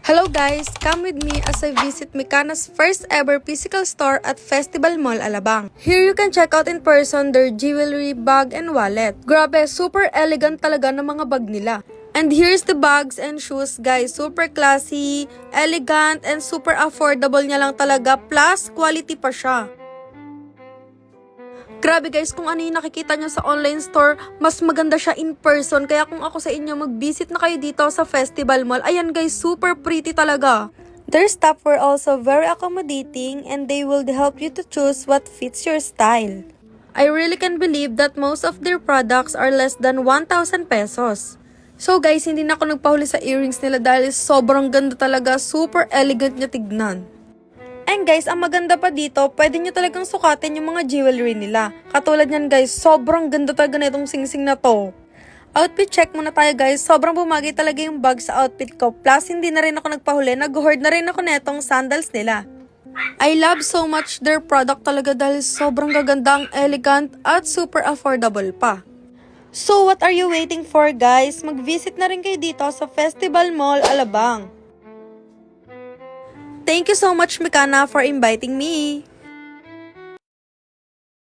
Hello guys! Come with me as I visit Mecana's first ever physical store at Festival Mall, Alabang. Here you can check out in person their jewelry, bag, and wallet. Grabe, super elegant talaga ng mga bag nila. And here's the bags and shoes guys. Super classy, elegant, and super affordable niya lang talaga. Plus, quality pa siya. Grabe guys, kung ano yung nakikita nyo sa online store, mas maganda siya in person. Kaya kung ako sa inyo, mag-visit na kayo dito sa Festival Mall. Ayan guys, super pretty talaga. Their staff were also very accommodating and they will help you to choose what fits your style. I really can believe that most of their products are less than 1,000 pesos. So guys, hindi na ako nagpahuli sa earrings nila dahil sobrang ganda talaga, super elegant niya tignan. And guys, ang maganda pa dito, pwede nyo talagang sukatin yung mga jewelry nila. Katulad nyan guys, sobrang ganda talaga na itong singsing na to. Outfit check muna tayo guys, sobrang bumagay talaga yung bag sa outfit ko. Plus, hindi na rin ako nagpahuli, nag-hoard na rin ako netong sandals nila. I love so much their product talaga dahil sobrang gaganda, ang elegant at super affordable pa. So what are you waiting for guys? Mag-visit na rin kayo dito sa Festival Mall, Alabang. Thank you so much, Mecana, for inviting me.